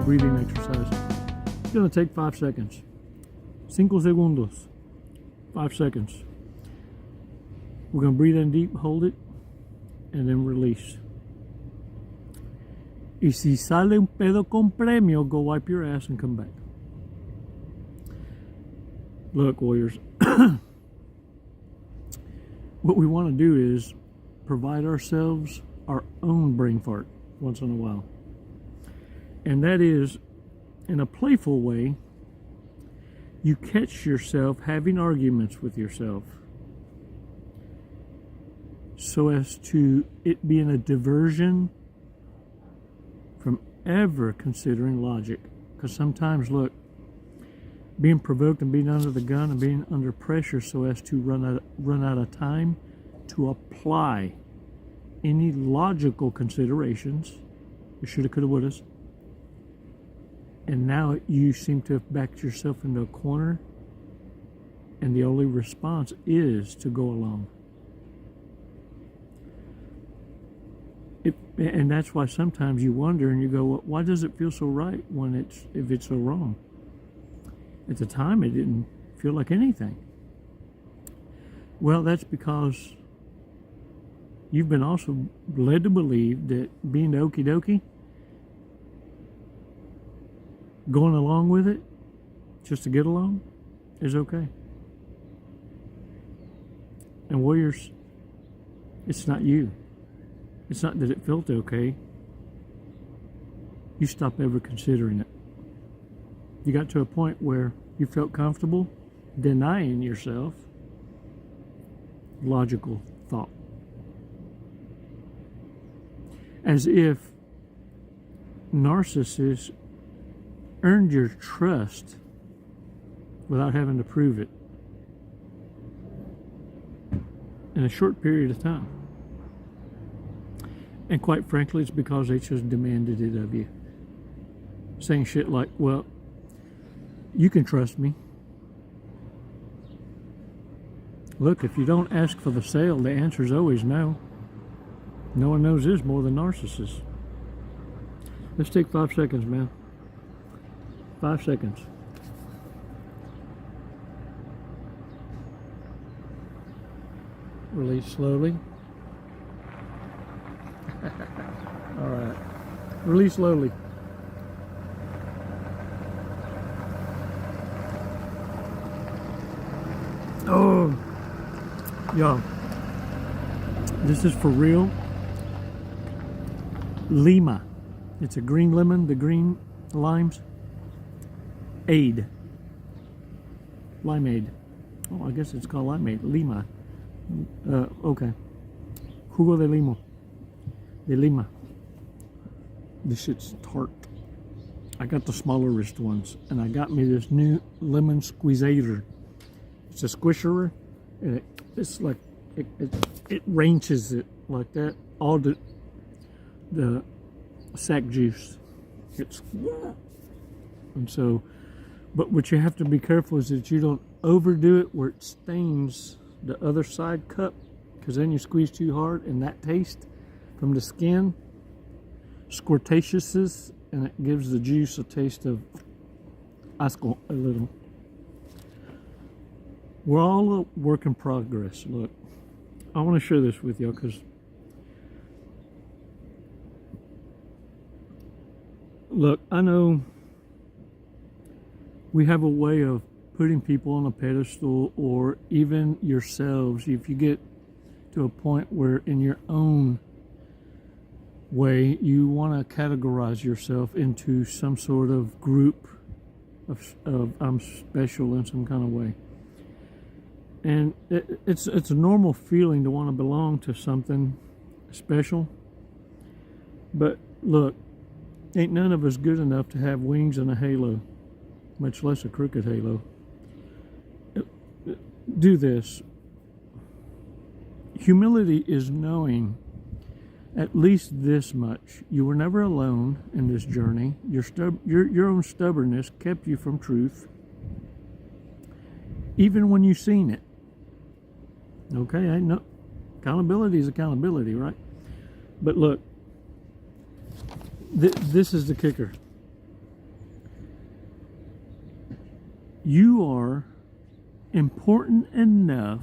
breathing exercise. It's going to take 5 seconds. 5 segundos. 5 seconds. We're going to breathe in deep, hold it, and then release. Y si sale un pedo con premio, go wipe your ass and come back. Look, warriors, what we want to do is provide ourselves our own brain fart once in a while. And that is, in a playful way, you catch yourself having arguments with yourself so as to it being a diversion from ever considering logic. Because sometimes, look, being provoked and being under the gun and being under pressure so as to run out of time to apply any logical considerations, you shoulda, coulda, wouldas, and now you seem to have backed yourself into a corner, and the only response is to go along. And that's why sometimes you wonder and you go, well, why does it feel so right if it's so wrong? At the time, it didn't feel like anything. Well, that's because you've been also led to believe that being okie dokie, going along with it, just to get along, is okay. And warriors, it's not you. It's not that it felt okay. You stopped ever considering it. You got to a point where you felt comfortable denying yourself logical thought. As if narcissists earned your trust without having to prove it in a short period of time. And quite frankly, it's because they just demanded it of you. Saying shit like, well, you can trust me. Look, if you don't ask for the sale, the answer is always no. No one knows this more than narcissists. Let's take 5 seconds, man. 5 seconds. Release slowly. All right. Release slowly. Oh, y'all. This is for real. Lima. It's a green lemon, the green limes. Aid. Limeade. Oh, I guess it's called limeade. Lima. Okay. Jugo de limo. De Lima. This shit's tart. I got the smallerest ones, and I got me this new lemon squeezator. It's a squisher, and it's like it ranges it like that. All the sack juice. And so, but what you have to be careful is that you don't overdo it where it stains the other side cup, because then you squeeze too hard, and that taste from the skin squirtatious, and it gives the juice a taste of asco a little. We're all a work in progress. Look, I want to share this with y'all because look, I know we have a way of putting people on a pedestal, or even yourselves, if you get to a point where in your own way you want to categorize yourself into some sort of group of I'm special in some kind of way. And it's a normal feeling to want to belong to something special. But look, ain't none of us good enough to have wings and a halo, much less a crooked halo. Do this. Humility is knowing at least this much. You were never alone in this journey. Your own stubbornness kept you from truth, even when you've seen it. Okay, I know accountability is accountability, right? But look, this is the kicker. You are important enough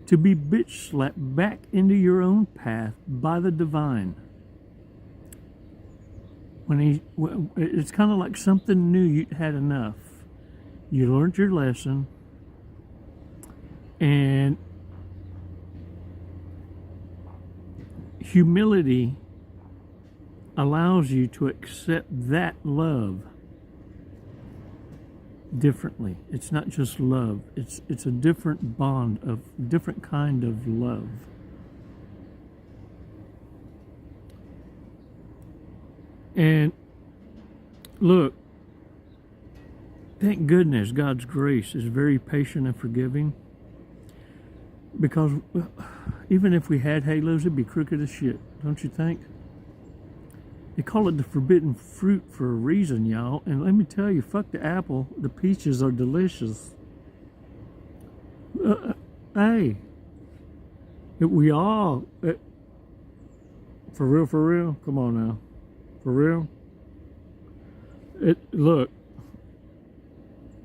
to be bitch slapped back into your own path by the divine. It's kind of like something new. You had enough. You learned your lesson, and humility allows you to accept that love differently. It's not just love. It's a different bond, of different kind of love. And look, thank goodness God's grace is very patient and forgiving, because even if we had halos, it'd be crooked as shit, don't you think? They call it the forbidden fruit for a reason, y'all. And let me tell you, fuck the apple. The peaches are delicious. Hey, we all, for real, come on now. For real? Look,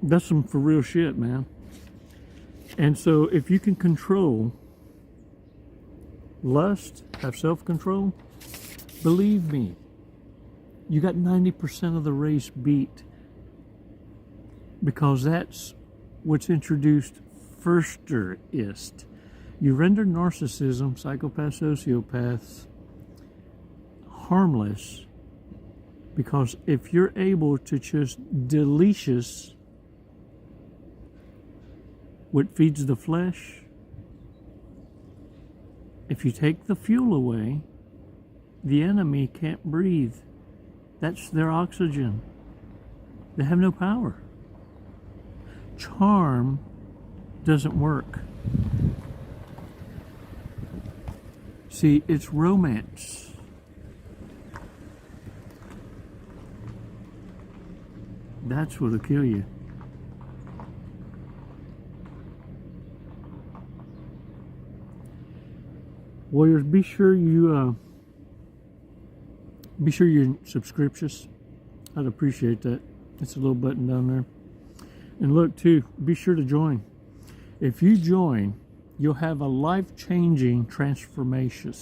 that's some for real shit, man. And so if you can control lust, have self-control, believe me, you got 90% of the race beat, because that's what's introduced first-ist. You render narcissism, psychopaths, sociopaths, harmless, because if you're able to just delicious what feeds the flesh, if you take the fuel away, the enemy can't breathe. That's their oxygen. They have no power. Charm doesn't work. See, it's romance. That's what'll kill you. Warriors, be sure you're subscriptious. I'd appreciate that. It's a little button down there. And look too, be sure to join. If you join, you'll have a life-changing transformation.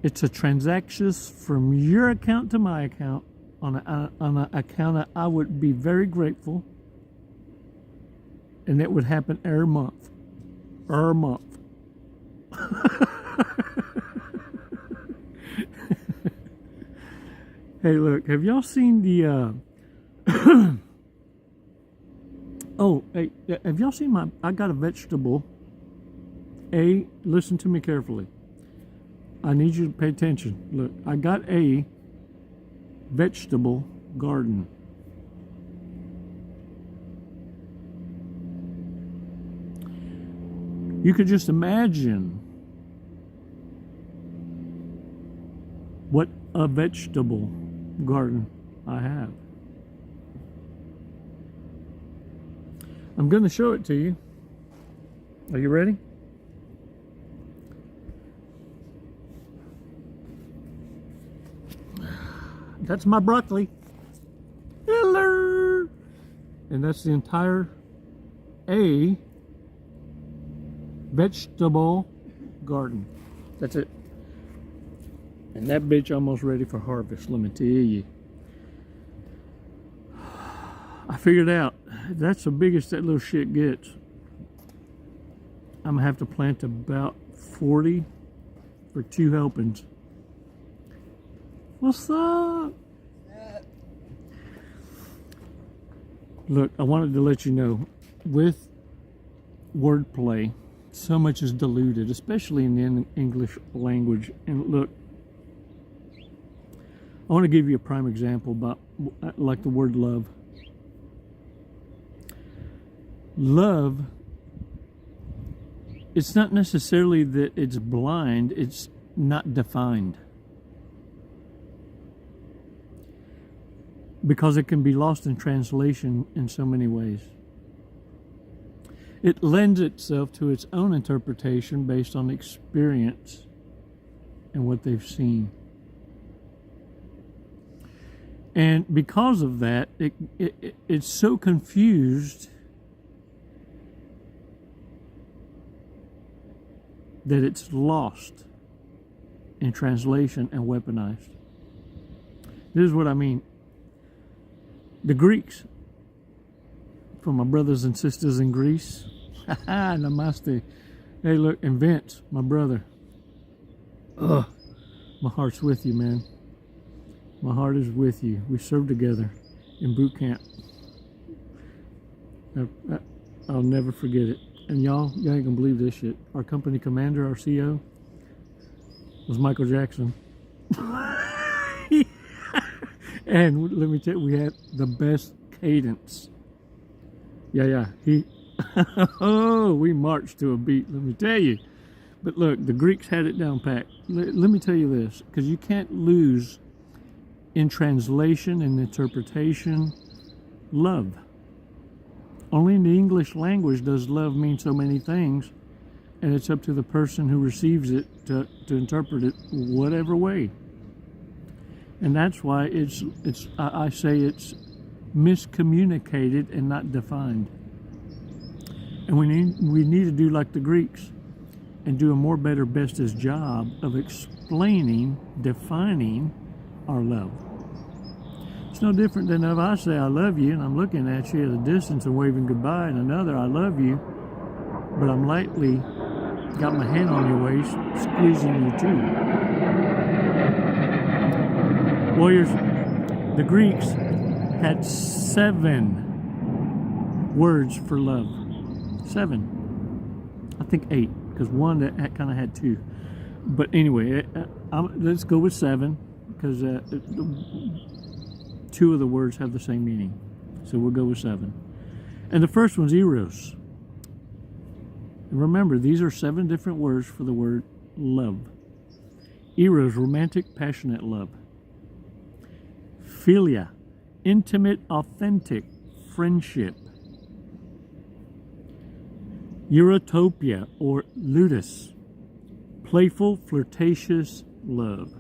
It's a transaction from your account to my account on an account that I would be very grateful, and it would happen every month. Every month. Hey, look, have y'all seen the oh, hey, have y'all seen I got a vegetable. Listen to me carefully. I need you to pay attention. Look, I got a vegetable garden. You could just imagine what a vegetable garden I have. I'm going to show it to you. Are you ready? That's my broccoli. Hello. And that's the entire vegetable garden. That's it. And that bitch almost ready for harvest, let me tell you. I figured out, that's the biggest that little shit gets. I'm gonna have to plant about 40 for 2 helpings. What's up? Look, I wanted to let you know, with wordplay, so much is diluted, especially in the English language. And look, I want to give you a prime example about, like, the word love. Love, it's not necessarily that it's blind, it's not defined. Because it can be lost in translation in so many ways. It lends itself to its own interpretation based on experience and what they've seen. And because of that, it's so confused that it's lost in translation and weaponized. This is what I mean. The Greeks, for my brothers and sisters in Greece, namaste. Hey, look, and Vince, my brother. Ugh, my heart's with you, man. My heart is with you. We served together in boot camp. I'll never forget it. And y'all ain't gonna believe this shit. Our company commander, our CO, was Michael Jackson. And let me tell you, we had the best cadence. Yeah. Oh, we marched to a beat, let me tell you. But look, the Greeks had it down pat. Let me tell you this, because you can't lose in translation and interpretation love. Only in the English language does love mean so many things, and it's up to the person who receives it to interpret it whatever way. And that's why I say it's miscommunicated and not defined. And we need to do like the Greeks and do a more better bestest job of explaining, defining our love. It's no different than if I say I love you and I'm looking at you at a distance and waving goodbye, and another I love you, but I'm lightly got my hand on your waist, squeezing you too. Warriors, the Greeks had 7 words for love. 7. I think 8, because one that kind of had 2. But anyway, let's go with 7, because 2 of the words have the same meaning. So we'll go with 7. And the first one's eros. And remember, these are 7 different words for the word love. Eros, romantic, passionate love. Philia, intimate, authentic friendship. Eurotopia, or ludus, playful, flirtatious love.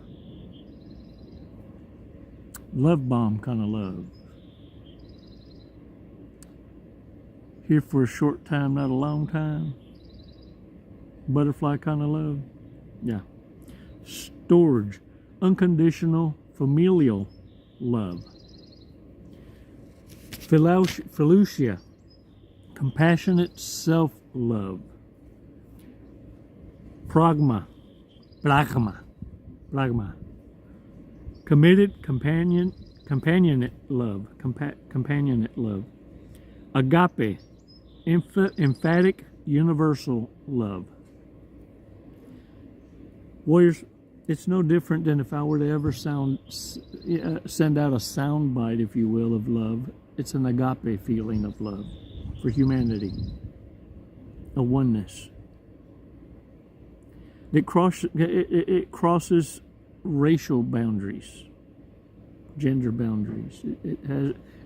Love bomb kind of love. Here for a short time, not a long time. Butterfly kind of love. Yeah. Storge, unconditional, familial love. Philusia, compassionate self-love. Pragma, committed, companionate love. Agape, emphatic, universal love. Warriors, it's no different than if I were to ever send out a sound bite, if you will, of love. It's an agape feeling of love for humanity, a oneness. It crosses racial boundaries, gender boundaries.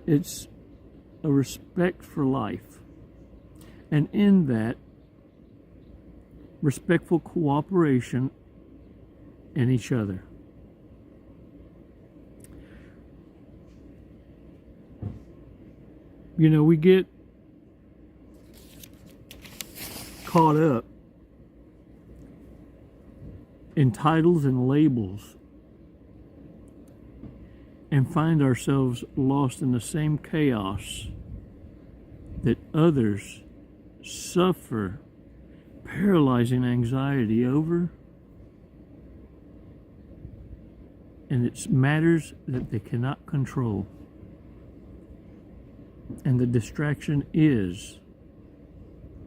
It's a respect for life, and in that, respectful cooperation in each other. You know, we get caught up in titles and labels and find ourselves lost in the same chaos that others suffer paralyzing anxiety over. And it's matters that they cannot control. And the distraction is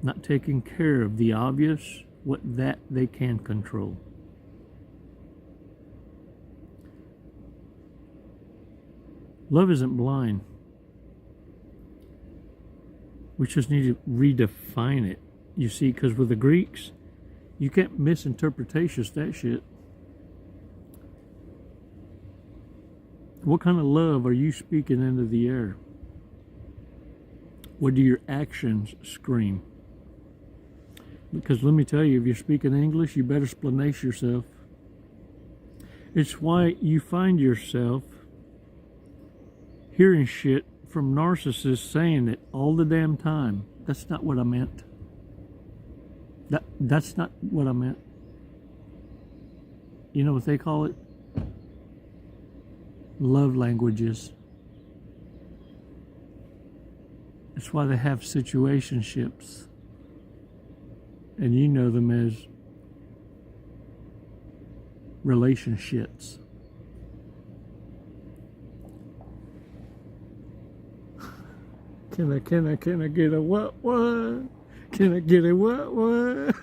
not taking care of the obvious, what that they can control. Love isn't blind. We just need to redefine it. You see, because with the Greeks, you can't misinterpretation that shit. What kind of love are you speaking into the air? What do your actions scream? Because let me tell you, if you're speaking English, you better splanace yourself. It's why you find yourself hearing shit from narcissists saying it all the damn time. That's not what I meant. That's not what I meant. You know what they call it? Love languages. That's why they have situationships. And you know them as relationships. Can I get a what? Can I get a what?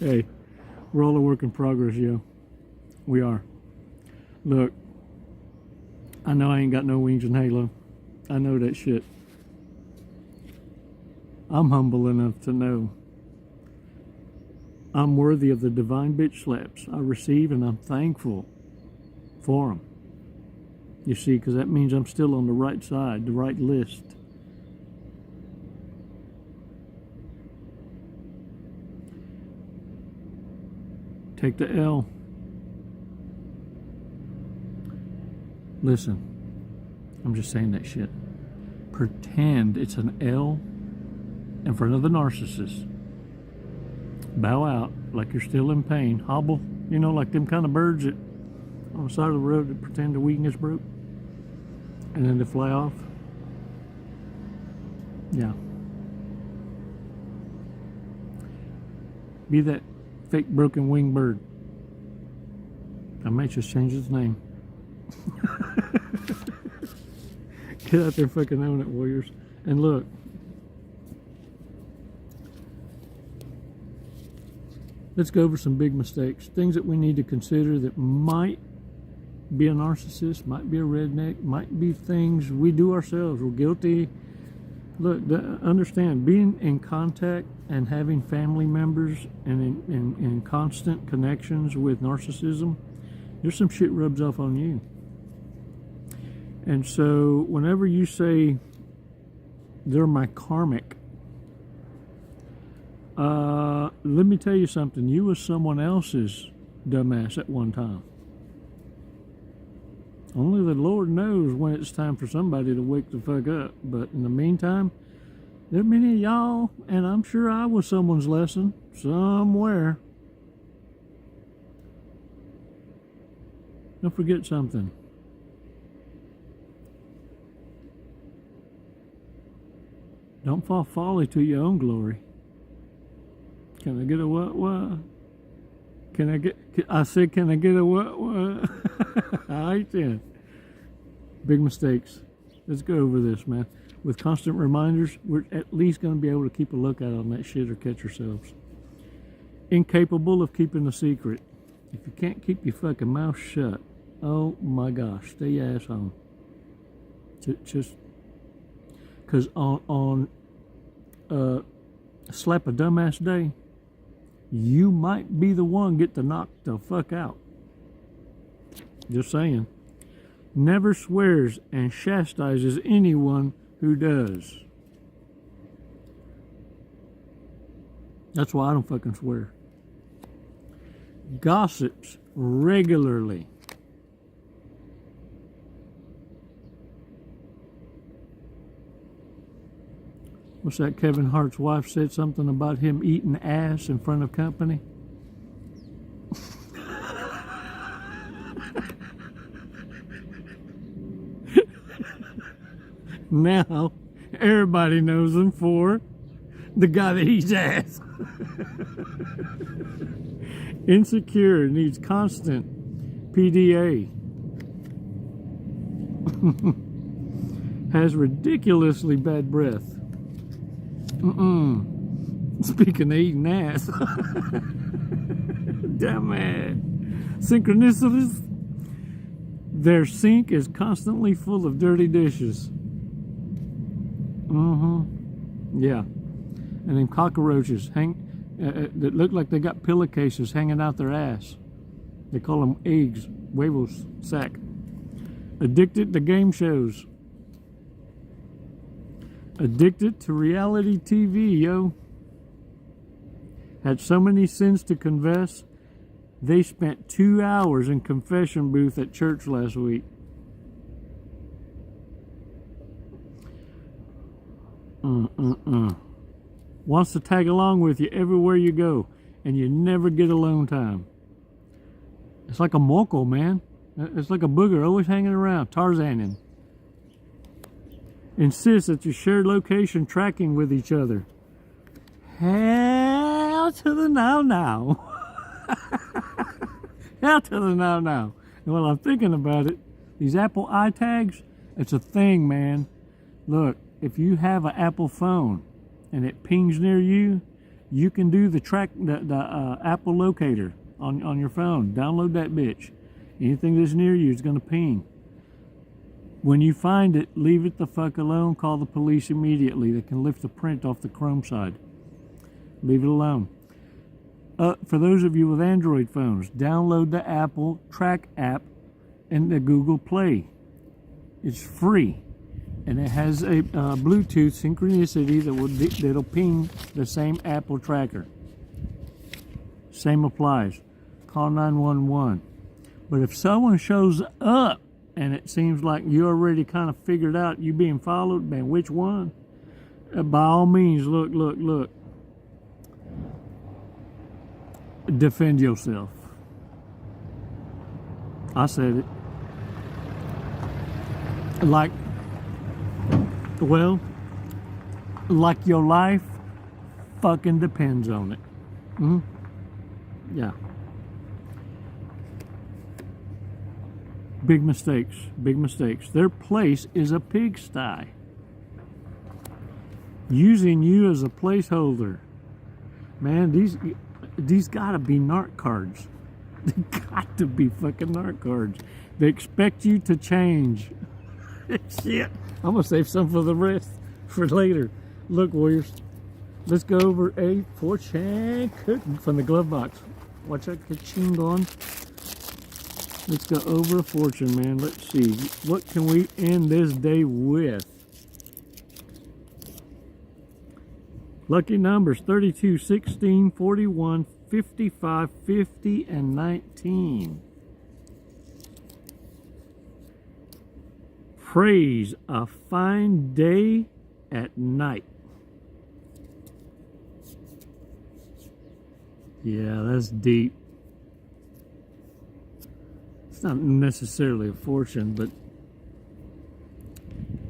Hey, we're all a work in progress, yo. We are. Look, I know I ain't got no wings in Halo. I know that shit. I'm humble enough to know I'm worthy of the divine bitch slaps I receive, and I'm thankful for them. You see, because that means I'm still on the right side, the right list. Take the L. Listen, I'm just saying that shit. Pretend it's an L in front of the narcissist. Bow out like you're still in pain. Hobble, you know, like them kind of birds that on the side of the road that pretend the wing is broke. And then they fly off. Yeah. Be that fake broken wing bird. I might just change its name. Get out there and fucking own it, warriors. And look. Let's go over some big mistakes. Things that we need to consider that might be a narcissist, might be a redneck, might be things we do ourselves. We're guilty. Look, understand, being in contact and having family members and in constant connections with narcissism, there's some shit rubs off on you. And so whenever you say, they're my karmic, let me tell you something. You was someone else's dumbass at one time. Only the Lord knows when it's time for somebody to wake the fuck up. But in the meantime, there are many of y'all, and I'm sure I was someone's lesson somewhere. Don't forget something. Don't fall folly to your own glory. Can I get a what? I said, can I get a what? All right then. Big mistakes. Let's go over this, man. With constant reminders, we're at least going to be able to keep a lookout on that shit or catch ourselves. Incapable of keeping a secret. If you can't keep your fucking mouth shut, oh my gosh, stay your ass home. Just because on slap a dumbass day, you might be the one get to knock the fuck out. Just saying. Never swears and chastises anyone who does. That's why I don't fucking swear. Gossips regularly. What's that? Kevin Hart's wife said something about him eating ass in front of company. Now, everybody knows him for the guy that eats ass. Insecure, needs constant PDA. Has ridiculously bad breath. Speaking of eating ass. Damn it. Synchronicities. Their sink is constantly full of dirty dishes. Yeah. And then cockroaches that look like they got pillowcases hanging out their ass. They call them eggs. Huevos sack. Addicted to game shows. Addicted to reality TV, yo. Had so many sins to confess They spent 2 hours in confession booth at church last week. Wants to tag along with you everywhere you go, and you never get alone time. It's like a moco, man. It's like a booger, always hanging around, Tarzaning. Insist that you share location tracking with each other. Hell to the now. Hell to the now. And while I'm thinking about it, these Apple iTags, it's a thing, man. Look, if you have an Apple phone and it pings near you, you can do the Apple locator on your phone. Download that bitch. Anything that's near you is going to ping. When you find it, leave it the fuck alone. Call the police immediately. They can lift the print off the Chrome side. Leave it alone. For those of you with Android phones, download the Apple Track app and the Google Play. It's free. And it has a Bluetooth synchronicity that'll ping the same Apple tracker. Same applies. Call 911. But if someone shows up and it seems like you already kind of figured out you being followed, man, which one? By all means, look. Defend yourself. I said it. Like your life fucking depends on it. Yeah. Big mistakes. Their place is a pigsty. Using you as a placeholder. Man, these gotta be narc cards. They got to be fucking narc cards. They expect you to change. Shit. I'm gonna save some for the rest for later. Look, warriors. Let's go over a fortune cookie from the glove box. Watch that ka-ching going. Let's go over a fortune, man. Let's see. What can we end this day with? Lucky numbers 32, 16, 41, 55, 50, and 19. Praise a fine day at night. Yeah, that's deep. It's not necessarily a fortune, but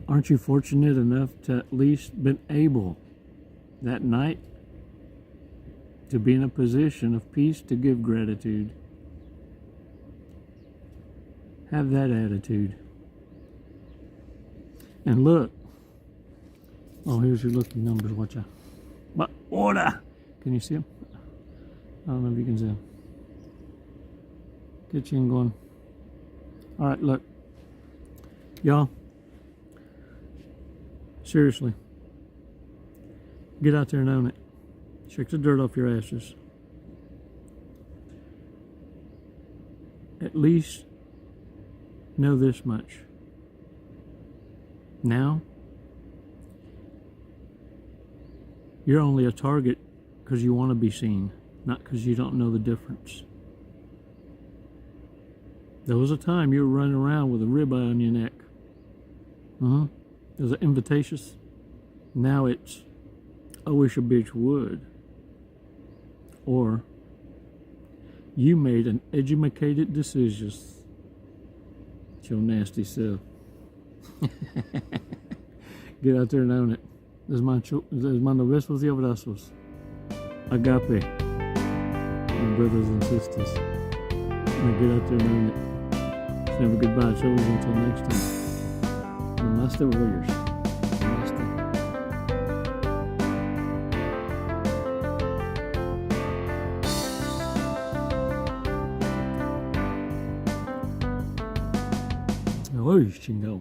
aren't you fortunate enough to at least been able that night to be in a position of peace to give gratitude? Have that attitude. And look. Oh, here's your lucky numbers. Watch out. But order. Can you see them? I don't know if you can see them. Get you in going. All right, look. Y'all. Seriously. Get out there and own it. Shake the dirt off your asses. At least know this much. Now, you're only a target because you want to be seen, not because you don't know the difference. There was a time you were running around with a ribeye on your neck. It was an invitatus. Now it's, I wish a bitch would. Or, you made an educated decision. It's your nasty self. Get out there and own it. Mando besos y abrazos. Agape. My brothers and sisters. Now get out there and own it. It's never goodbye. It's always until next time. Namaste, warriors. Namaste. Oi, chingo.